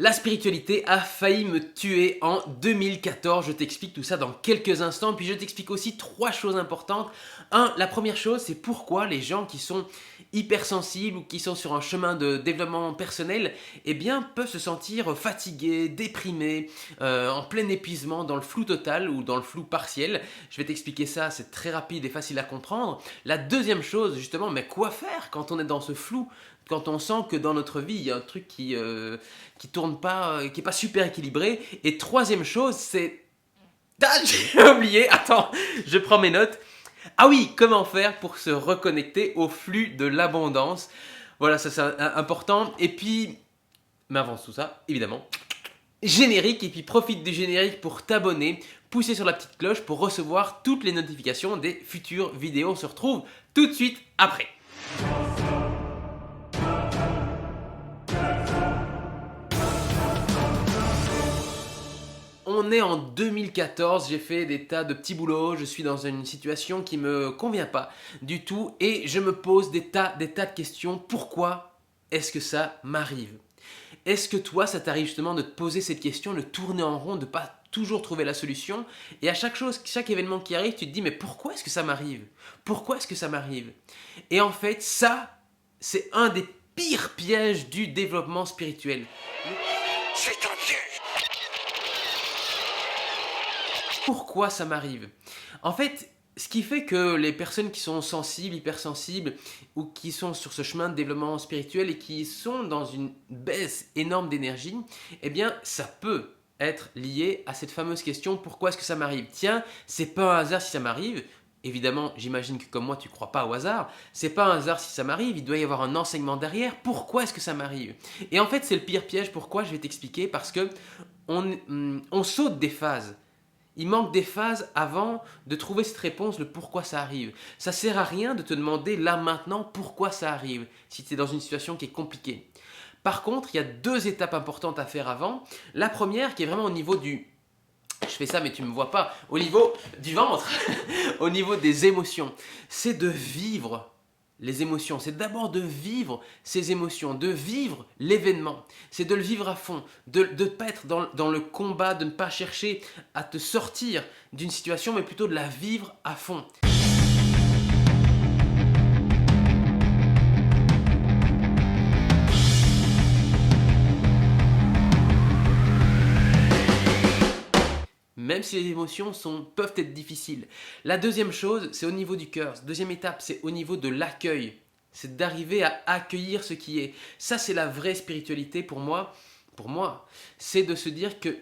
La spiritualité a failli me tuer en 2014, je t'explique tout ça dans quelques instants, puis je t'explique aussi 3 choses importantes. La première chose, c'est pourquoi les gens qui sont hypersensibles ou qui sont sur un chemin de développement personnel, eh bien, peuvent se sentir fatigués, déprimés, en plein épuisement, dans le flou total ou dans le flou partiel. Je vais t'expliquer ça, c'est très rapide et facile à comprendre. La deuxième chose, justement, mais quoi faire quand on est dans ce flou ? Quand on sent que dans notre vie, il y a un truc qui tourne pas, qui est pas super équilibré. Et troisième chose, c'est... Ah, j'ai oublié, attends, je prends mes notes. Ah oui, comment faire pour se reconnecter au flux de l'abondance. Voilà, ça c'est important. Et puis, mais avant tout ça, évidemment, générique, et puis profite du générique pour t'abonner, pousser sur la petite cloche pour recevoir toutes les notifications des futures vidéos. On se retrouve tout de suite après. On est en 2014, j'ai fait des tas de petits boulots, je suis dans une situation qui me convient pas du tout et je me pose des tas de questions. Pourquoi est-ce que ça m'arrive? Est-ce que toi, ça t'arrive justement de te poser cette question, de tourner en rond, de pas toujours trouver la solution et à chaque événement qui arrive, tu te dis mais pourquoi est-ce que ça m'arrive? Pourquoi est-ce que ça m'arrive? Et en fait, ça, c'est un des pires pièges du développement spirituel. C'est un piège. Pourquoi ça m'arrive? En fait, ce qui fait que les personnes qui sont sensibles, hypersensibles, ou qui sont sur ce chemin de développement spirituel et qui sont dans une baisse énorme d'énergie, eh bien, ça peut être lié à cette fameuse question, pourquoi est-ce que ça m'arrive? Tiens, c'est pas un hasard si ça m'arrive. Évidemment, j'imagine que comme moi, tu crois pas au hasard. C'est pas un hasard si ça m'arrive, il doit y avoir un enseignement derrière. Pourquoi est-ce que ça m'arrive? Et en fait, c'est le pire piège. Pourquoi? Je vais t'expliquer. Parce que on saute des phases. Il manque des phases avant de trouver cette réponse, le pourquoi ça arrive. Ça sert à rien de te demander là maintenant pourquoi ça arrive, si tu es dans une situation qui est compliquée. Par contre, il y a 2 étapes importantes à faire avant. La première qui est vraiment au niveau du... Je fais ça mais tu ne me vois pas. Au niveau du ventre, au niveau des émotions. C'est de vivre les émotions, c'est d'abord de vivre ces émotions, de vivre l'événement, c'est de le vivre à fond, de ne pas être dans le combat, de ne pas chercher à te sortir d'une situation, mais plutôt de la vivre à fond. Même si les émotions peuvent être difficiles. La deuxième chose, c'est au niveau du cœur. Deuxième étape, c'est au niveau de l'accueil. C'est d'arriver à accueillir ce qui est. Ça, c'est la vraie spiritualité pour moi. C'est de se dire que,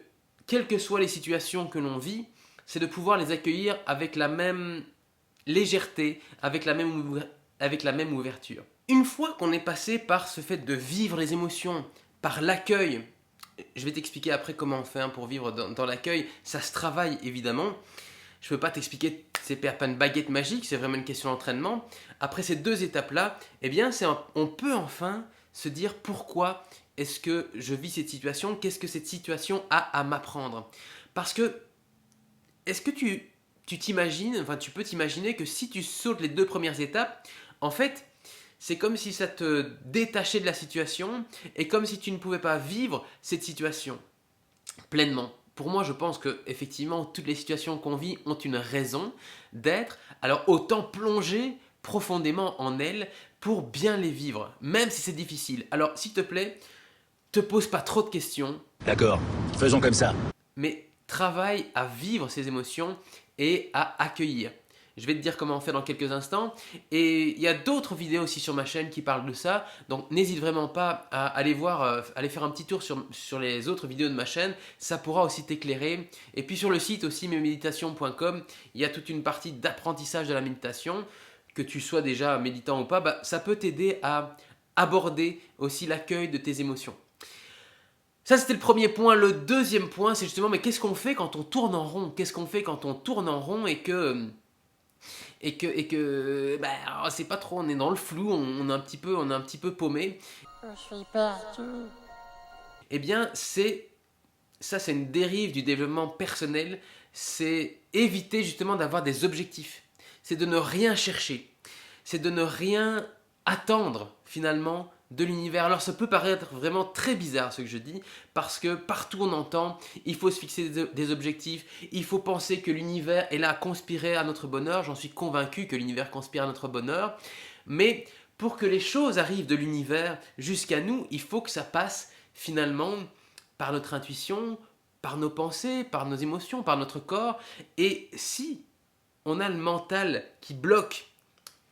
quelles que soient les situations que l'on vit, c'est de pouvoir les accueillir avec la même légèreté, avec la même ouverture. Une fois qu'on est passé par ce fait de vivre les émotions, par l'accueil, je vais t'expliquer après comment on fait pour vivre dans l'accueil. Ça se travaille évidemment. Je ne peux pas t'expliquer, c'est pas une baguette magique, c'est vraiment une question d'entraînement. Après ces 2 étapes-là, eh bien, on peut enfin se dire pourquoi est-ce que je vis cette situation, qu'est-ce que cette situation a à m'apprendre. Parce que, est-ce que tu t'imagines, enfin tu peux t'imaginer que si tu sautes les 2 premières étapes, en fait, c'est comme si ça te détachait de la situation et comme si tu ne pouvais pas vivre cette situation pleinement. Pour moi, je pense que effectivement, toutes les situations qu'on vit ont une raison d'être. Alors autant plonger profondément en elles pour bien les vivre, même si c'est difficile. Alors s'il te plaît, te pose pas trop de questions. D'accord, faisons comme ça. Mais travaille à vivre ces émotions et à accueillir. Je vais te dire comment on fait dans quelques instants. Et il y a d'autres vidéos aussi sur ma chaîne qui parlent de ça. Donc n'hésite vraiment pas à aller voir, aller faire un petit tour sur les autres vidéos de ma chaîne. Ça pourra aussi t'éclairer. Et puis sur le site aussi mesméditations.com, il y a toute une partie d'apprentissage de la méditation. Que tu sois déjà méditant ou pas, ça peut t'aider à aborder aussi l'accueil de tes émotions. Ça, c'était le premier point. Le deuxième point, c'est justement, mais qu'est-ce qu'on fait quand on tourne en rond? Qu'est-ce qu'on fait quand on tourne en rond et que c'est pas trop, on est dans le flou, on est un petit peu paumé. Je suis perdu. Eh bien, c'est une dérive du développement personnel. C'est éviter justement d'avoir des objectifs. C'est de ne rien chercher. C'est de ne rien attendre finalement de l'univers. Alors ça peut paraître vraiment très bizarre ce que je dis, parce que partout on entend, il faut se fixer des objectifs, il faut penser que l'univers est là à conspirer à notre bonheur, j'en suis convaincu que l'univers conspire à notre bonheur, mais pour que les choses arrivent de l'univers jusqu'à nous, il faut que ça passe finalement par notre intuition, par nos pensées, par nos émotions, par notre corps, et si on a le mental qui bloque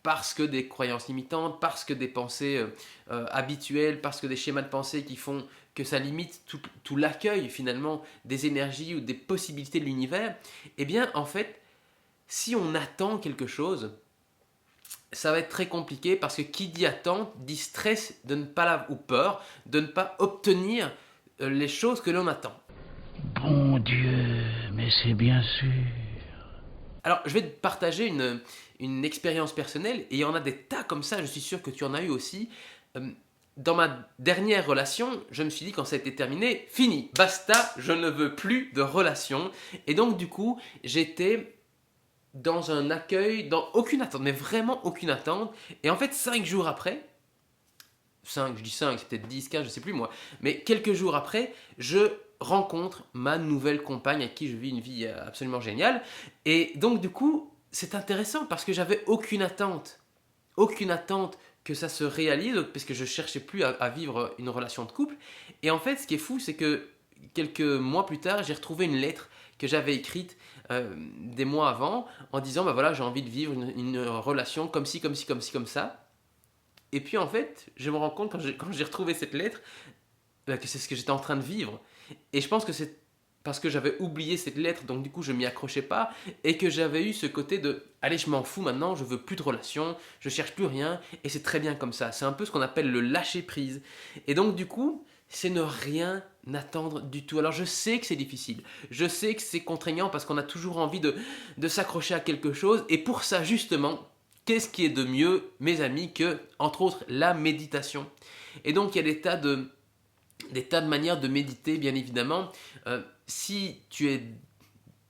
parce que des croyances limitantes, parce que des pensées habituelles, parce que des schémas de pensée qui font que ça limite tout l'accueil finalement des énergies ou des possibilités de l'univers, eh bien en fait, si on attend quelque chose, ça va être très compliqué parce que qui dit attente dit stress de ne pas ou peur de ne pas obtenir les choses que l'on attend. Bon Dieu, mais c'est bien sûr. Alors, je vais te partager une expérience personnelle, et il y en a des tas comme ça, je suis sûr que tu en as eu aussi. Dans ma dernière relation, je me suis dit quand ça a été terminé, fini, basta, je ne veux plus de relation. Et donc du coup, j'étais dans un accueil, dans aucune attente, mais vraiment aucune attente. Et en fait, 5 jours après, 5, je dis 5, c'est peut-être 10, 15, je sais plus moi, mais quelques jours après, je rencontre ma nouvelle compagne avec qui je vis une vie absolument géniale. Et donc du coup, c'est intéressant parce que j'avais aucune attente que ça se réalise, parce que je cherchais plus à vivre une relation de couple. Et en fait, ce qui est fou, c'est que quelques mois plus tard, j'ai retrouvé une lettre que j'avais écrite des mois avant, en disant, bah voilà, j'ai envie de vivre une relation comme ci, comme ci, comme ci, comme ça. Et puis en fait, je me rends compte quand j'ai retrouvé cette lettre, que c'est ce que j'étais en train de vivre. Et je pense que c'est parce que j'avais oublié cette lettre, donc du coup je m'y accrochais pas, et que j'avais eu ce côté de allez, je m'en fous maintenant, je veux plus de relation, je cherche plus rien, et c'est très bien comme ça. C'est un peu ce qu'on appelle le lâcher prise. Et donc du coup, c'est ne rien attendre du tout. Alors je sais que c'est difficile, je sais que c'est contraignant parce qu'on a toujours envie de s'accrocher à quelque chose, et pour ça justement, qu'est-ce qui est de mieux, mes amis, que, entre autres, la méditation. Et donc, il y a des tas de manières de méditer, bien évidemment. Si tu es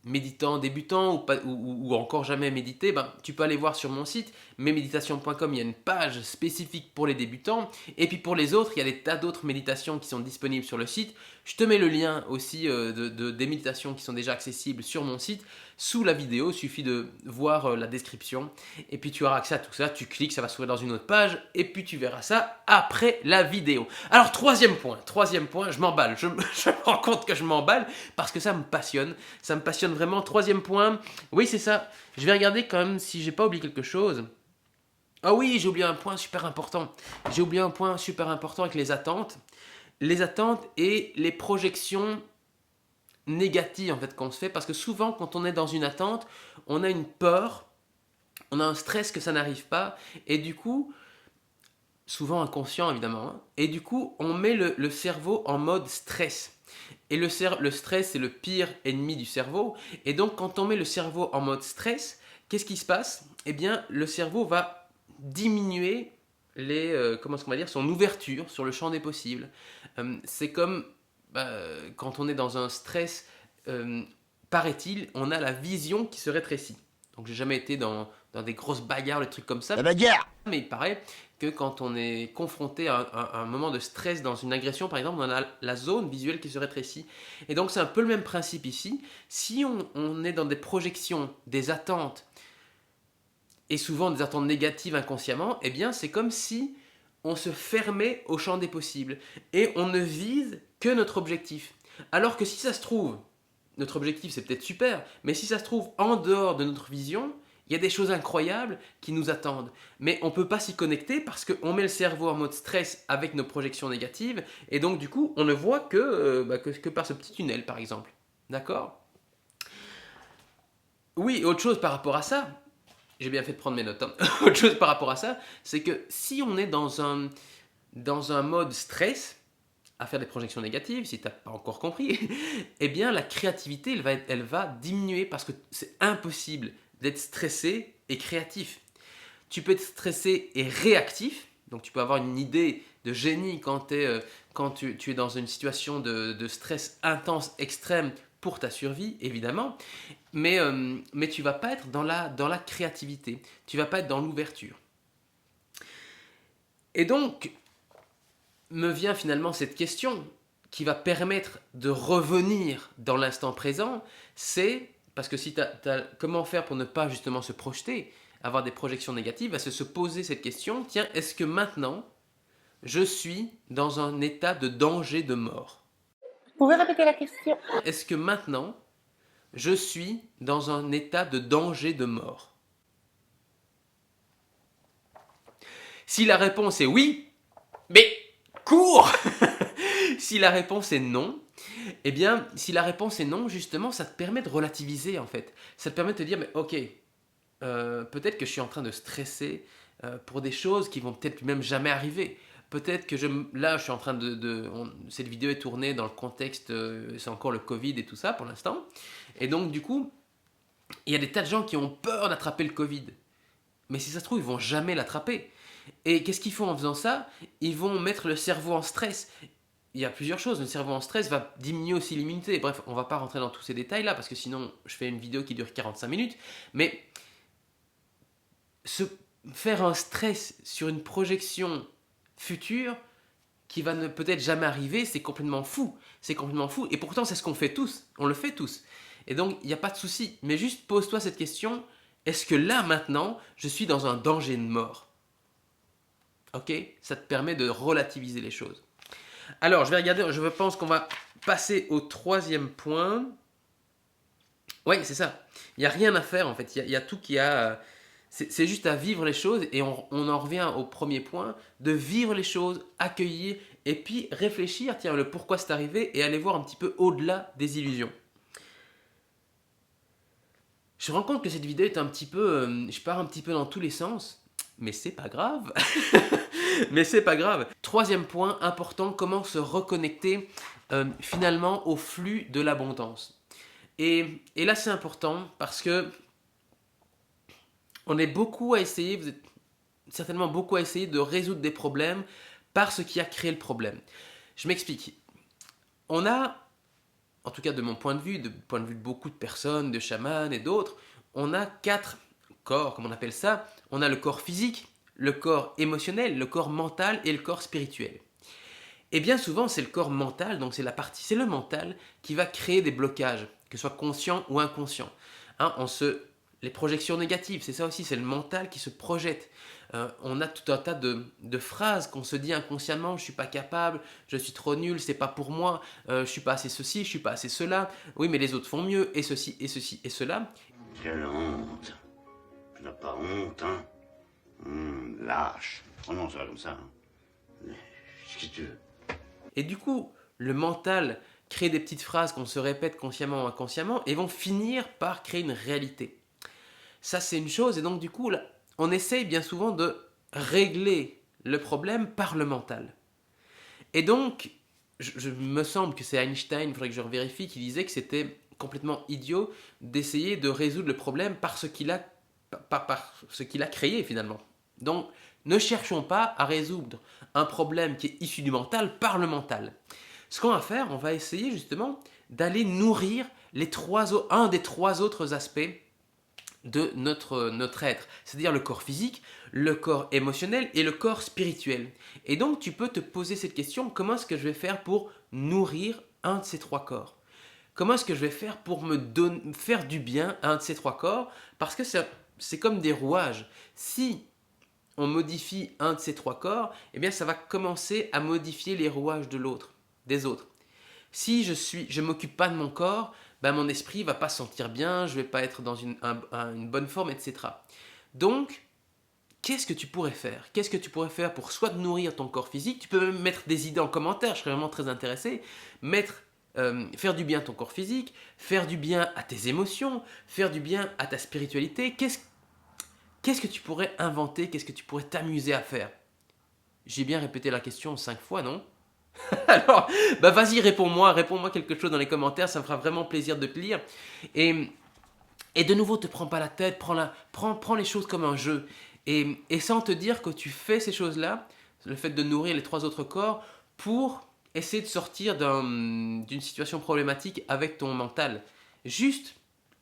méditant, débutant ou encore jamais médité, ben, tu peux aller voir sur mon site mesméditations.com, il y a une page spécifique pour les débutants, et puis pour les autres, il y a des tas d'autres méditations qui sont disponibles sur le site. Je te mets le lien aussi des méditations qui sont déjà accessibles sur mon site sous la vidéo, il suffit de voir la description, et puis tu auras accès à tout ça, tu cliques, ça va s'ouvrir dans une autre page, et puis tu verras ça après la vidéo. Alors troisième point, je m'emballe, je me rends compte que je m'emballe, parce que ça me passionne vraiment. Troisième point, oui c'est ça, je vais regarder quand même si j'ai pas oublié quelque chose. Ah oui, j'ai oublié un point super important. J'ai oublié un point super important avec les attentes. Les attentes et les projections négatives en fait qu'on se fait, parce que souvent quand on est dans une attente, on a une peur, on a un stress que ça n'arrive pas, et du coup, souvent inconscient évidemment, hein, et du coup on met le cerveau en mode stress. Et le stress c'est le pire ennemi du cerveau, et donc quand on met le cerveau en mode stress, qu'est-ce qui se passe? Eh bien le cerveau va diminuer comment est-ce qu'on va dire, son ouverture sur le champ des possibles. C'est comme quand on est dans un stress, paraît-il, on a la vision qui se rétrécit. Donc j'ai jamais été dans des grosses bagarres, des trucs comme ça. La bagarre! Mais il paraît que quand on est confronté à un moment de stress dans une agression, par exemple, on a la zone visuelle qui se rétrécit. Et donc c'est un peu le même principe ici. Si on est dans des projections, des attentes, et souvent des attentes négatives inconsciemment, eh bien c'est comme si on se fermait au champ des possibles et on ne vise que notre objectif. Alors que si ça se trouve, notre objectif c'est peut-être super, mais si ça se trouve en dehors de notre vision, il y a des choses incroyables qui nous attendent. Mais on ne peut pas s'y connecter parce qu'on met le cerveau en mode stress avec nos projections négatives, et donc du coup on ne voit que par ce petit tunnel par exemple. D'accord? Oui, autre chose par rapport à ça, j'ai bien fait de prendre mes notes, hein. Autre chose par rapport à ça, c'est que si on est dans un mode stress, à faire des projections négatives, si tu n'as pas encore compris, eh bien la créativité, elle va diminuer parce que c'est impossible d'être stressé et créatif. Tu peux être stressé et réactif, donc tu peux avoir une idée de génie quand tu es dans une situation de stress intense, extrême, pour ta survie, évidemment, mais tu ne vas pas être dans la créativité, tu ne vas pas être dans l'ouverture. Et donc, me vient finalement cette question qui va permettre de revenir dans l'instant présent, c'est, parce que si comment faire pour ne pas justement se projeter, avoir des projections négatives, c'est se poser cette question, tiens, est-ce que maintenant, je suis dans un état de danger de mort? Vous pouvez répéter la question? Est-ce que maintenant, je suis dans un état de danger de mort? Si la réponse est oui, mais cours. Si la réponse est non, eh bien, si la réponse est non, justement, ça te permet de relativiser en fait. Ça te permet de te dire, mais ok, peut-être que je suis en train de stresser pour des choses qui vont peut-être même jamais arriver. Peut-être que là, je suis en train cette vidéo est tournée dans le contexte, c'est encore le Covid et tout ça pour l'instant. Et donc, du coup, il y a des tas de gens qui ont peur d'attraper le Covid. Mais si ça se trouve, ils vont jamais l'attraper. Et qu'est-ce qu'ils font en faisant ça? Ils vont mettre le cerveau en stress. Il y a plusieurs choses. Le cerveau en stress va diminuer aussi l'immunité. Bref, on ne va pas rentrer dans tous ces détails-là parce que sinon, je fais une vidéo qui dure 45 minutes. Mais se faire un stress sur une projection future qui va ne peut-être jamais arriver, c'est complètement fou. C'est complètement fou. Et pourtant, c'est ce qu'on fait tous. On le fait tous. Et donc, il n'y a pas de souci. Mais juste pose-toi cette question. Est-ce que là, maintenant, je suis dans un danger de mort? Ok? Ça te permet de relativiser les choses. Alors, je vais regarder, je pense qu'on va passer au troisième point. Oui, c'est ça. Il n'y a rien à faire en fait. Il y a tout qui a... C'est juste à vivre les choses et on en revient au premier point, de vivre les choses, accueillir et puis réfléchir, tiens, le pourquoi c'est arrivé et aller voir un petit peu au-delà des illusions. Je me rends compte que cette vidéo est un petit peu... je pars un petit peu dans tous les sens, mais c'est pas grave. Mais c'est pas grave. Troisième point important, comment se reconnecter finalement au flux de l'abondance. Et là c'est important parce que on est beaucoup à essayer, vous êtes certainement beaucoup à essayer de résoudre des problèmes par ce qui a créé le problème. Je m'explique. On a, en tout cas de mon point de vue, de point de vue de beaucoup de personnes, de chamans et d'autres, on a 4 corps, comme on appelle ça. On a le corps physique, le corps émotionnel, le corps mental et le corps spirituel. Et bien souvent, c'est le corps mental, donc c'est le mental qui va créer des blocages, que ce soit conscient ou inconscient. Hein, les projections négatives, c'est ça aussi, c'est le mental qui se projette. On a tout un tas de phrases qu'on se dit inconsciemment, je suis pas capable, je suis trop nul, c'est pas pour moi, je suis pas assez ceci, je suis pas assez cela, oui mais les autres font mieux, et ceci, et cela. Quelle honte. Tu n'as pas honte, hein? Lâche. Oh non, ça va comme ça. Hein. Qu'est-ce que tu veux? Et du coup, le mental crée des petites phrases qu'on se répète consciemment ou inconsciemment et vont finir par créer une réalité. Ça, c'est une chose. Et donc, du coup, là, on essaye bien souvent de régler le problème par le mental. Et donc, je me semble que c'est Einstein, il faudrait que je revérifie, qui disait que c'était complètement idiot d'essayer de résoudre le problème par ce qu'il a créé finalement. Donc, ne cherchons pas à résoudre un problème qui est issu du mental par le mental. Ce qu'on va faire, on va essayer justement d'aller nourrir un des 3 autres aspects de notre être, c'est-à-dire le corps physique, le corps émotionnel et le corps spirituel. Et donc tu peux te poser cette question, comment est-ce que je vais faire pour nourrir un de ces 3 corps? Comment est-ce que je vais faire pour faire du bien à un de ces 3 corps? Parce que c'est comme des rouages. Si on modifie un de ces 3 corps, eh bien ça va commencer à modifier les rouages des autres. Si je m'occupe pas de mon corps, ben mon esprit va pas se sentir bien, je vais pas être dans une bonne forme, etc. Donc, qu'est-ce que tu pourrais faire? Qu'est-ce que tu pourrais faire pour soit de nourrir ton corps physique? Tu peux même mettre des idées en commentaire, je serais vraiment très intéressé. Faire du bien à ton corps physique, faire du bien à tes émotions, faire du bien à ta spiritualité. Qu'est-ce que tu pourrais inventer? Qu'est-ce que tu pourrais t'amuser à faire? J'ai bien répété la question 5 fois, non? Alors, bah vas-y, réponds-moi quelque chose dans les commentaires, ça me fera vraiment plaisir de te lire. Et de nouveau, te prends pas la tête, prends les choses comme un jeu. Et sans te dire que tu fais ces choses-là, le fait de nourrir les 3 autres corps, pour essayer de sortir d'une situation problématique avec ton mental. Juste,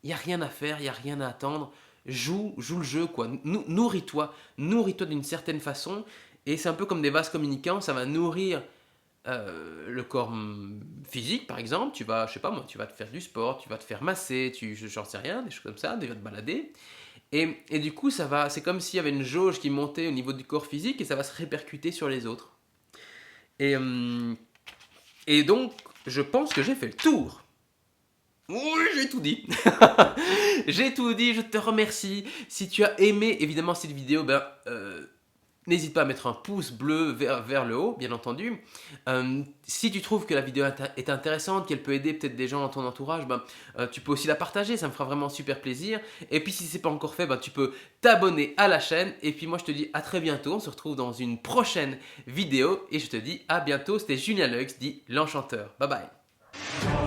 il n'y a rien à faire, il n'y a rien à attendre. Joue le jeu, quoi. Nourris-toi d'une certaine façon. Et c'est un peu comme des vases communicants, ça va nourrir le corps physique par exemple, tu vas, je sais pas moi, tu vas te faire du sport, tu vas te faire masser, j'en sais rien, des choses comme ça, tu vas te balader. Et du coup, c'est comme s'il y avait une jauge qui montait au niveau du corps physique et ça va se répercuter sur les autres. Et donc, je pense que j'ai fait le tour. Oui, j'ai tout dit. J'ai tout dit, je te remercie. Si tu as aimé évidemment cette vidéo, n'hésite pas à mettre un pouce bleu vers le haut, bien entendu. Si tu trouves que la vidéo est intéressante, qu'elle peut aider peut-être des gens dans ton entourage, tu peux aussi la partager, ça me fera vraiment super plaisir. Et puis si ce n'est pas encore fait, tu peux t'abonner à la chaîne. Et puis moi je te dis à très bientôt, on se retrouve dans une prochaine vidéo. Et je te dis à bientôt, c'était Julien Lux, dit l'Enchanteur. Bye bye.